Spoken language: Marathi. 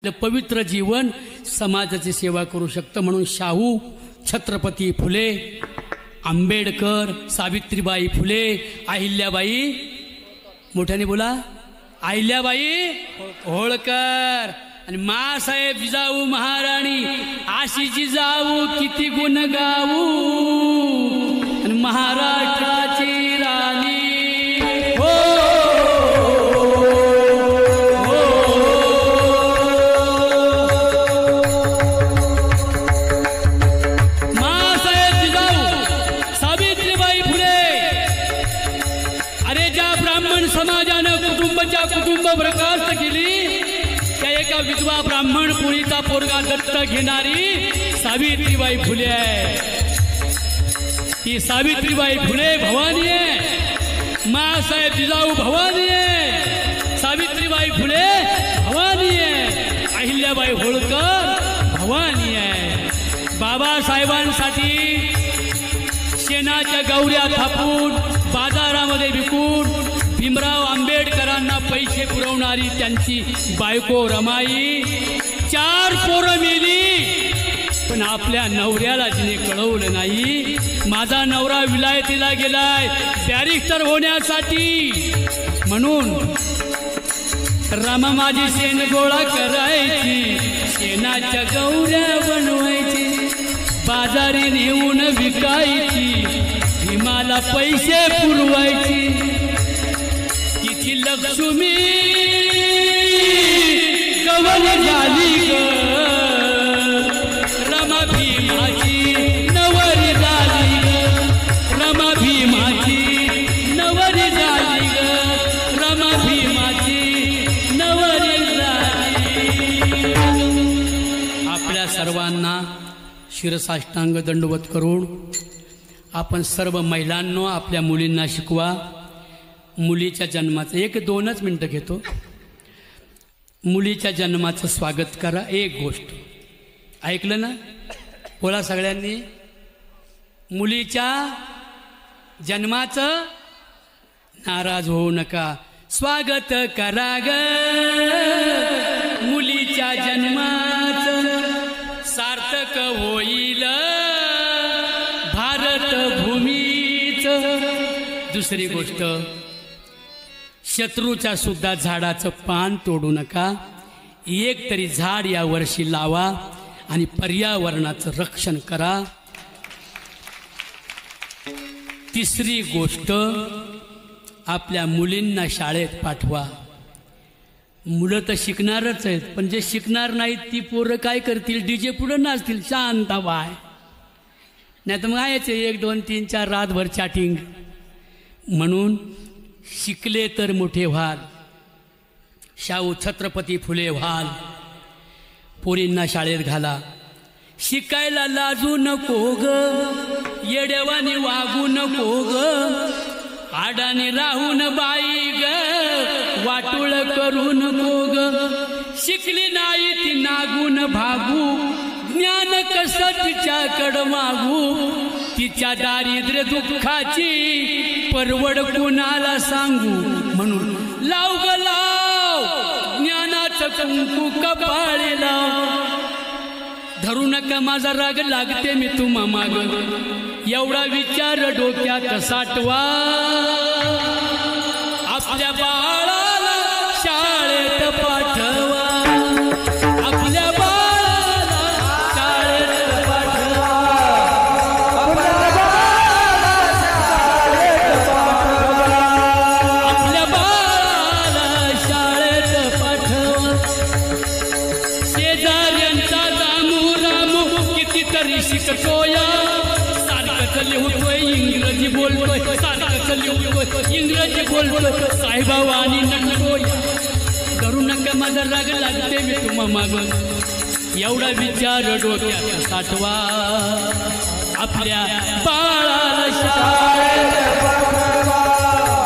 पवित्र जीवन समाजाची सेवा करू शकतं म्हणून शाहू, छत्रपती फुले, आंबेडकर, सावित्रीबाई फुले, अहिल्याबाई, मोठ्याने बोला, अहिल्याबाई होळकर आणि मासाहेब जिजाऊ महाराणी, आशी जिजाऊ किती गुण गाऊ आणि महाराष्ट्राची राणी हो कुटुंब बरखास्त केली त्या एका विधवा ब्राह्मण पुरीचा पोरगा दत्तक घेणारी सावित्रीबाई फुले आहे। ती सावित्रीबाई फुले भवानी आहे, मासाहेब जिजाऊ भवानी आहे, सावित्रीबाई फुले भवानी आहे, अहिल्याबाई होळकर भवानी आहे। बाबासाहेबांसाठी शेणाच्या गौऱ्या थापून बाजारामध्ये विकून भीमराव आंबेडकरांना पैसे पुरवणारी त्यांची बायको रमाई 4 पोरं मेली, पण आपल्या नवऱ्याला जिने कळवलं नाही माझा नवरा विलायतीला गेलाय बॅरिस्टर होण्यासाठी, म्हणून रमा माझी शेण गोळा करायची, शेणाच्या गौऱ्या बनवायची, बाजारी नेऊन विकायची, भीमाला पैसे पुरवायची। लक्ष्मी कवन झाली ग रमा भीमाची नवरी झाली ग, रमा भीमाची नवरी झाली ग, रमा भीमाची नवरी झाली। आपल्या सर्वांना शिरसाष्टांग दंडवत करून आपण सर्व महिलांनो आपल्या मुलींना शिकवा। मुलीच्या जन्माचं 1-2 मिनटं घेतो। मुलीच्या जन्माचं स्वागत करा। एक गोष्ट ऐकलं ना, बोला सगळ्यांनी, मुलीच्या जन्माचं नाराज होऊ नका, स्वागत करा ग मुलीच्या जन्माचं, सार्थक होईल भारत भूमीचं। दुसरी गोष्ट, शत्रूच्या सुद्धा झाडाचं पान तोडू नका, एक तरी झाड या वर्षी लावा आणि पर्यावरणाचं रक्षण करा। तिसरी गोष्ट, आपल्या मुलींना शाळेत पाठवा। मुलं तर शिकणारच आहेत, पण जे शिकणार नाहीत ती पोरं काय करतील, डीजे पुढं नाचतील, शांत बाय, नाही तर मग यायचे 1, 2, 3, 4 रातभर चॅटिंग। म्हणून शिकले तर मोठे व्हाल, शाहू छत्रपती फुले व्हाल। पोरींना शाळेत घाला, शिकायला लाजू नको ग, येड्यावानी वागू नको ग, आडाने राहून बाई ग, वाटुळ करू नको ग, शिकली नाही ती नागून भागू, ज्ञान कसं तिच्याकडं मागू, तिच्या दारिद्र्य दुःखाची परवड कुणाला सांगू, म्हणून लाव ग लाव ज्ञानाचं कुंकू कपाळी लाव, धरू नका माझा राग लागते मी तुम्हा माग, एवढा विचार डोक्यात साठवा, आपल्या बाळाला शाळेत पाठवा, आपल्या बाळाला शाळेत पाठवा, आपल्या बाळाला शाळेत पाठवा। शेजाऱ्यांचा रामू रामू कितीतरी शिकतोय, सारखंच लिहतोय इंग्रजी बोलतोय, सारखंच लिहतोय इंग्रजी बोलतोय, साहेबाऊ आणि नटतोय, करू नका माझा राग लागते मी तुम्हा माग, एवढा विचार डोक्यात साठवा, आपल्या बाळाला शाळेत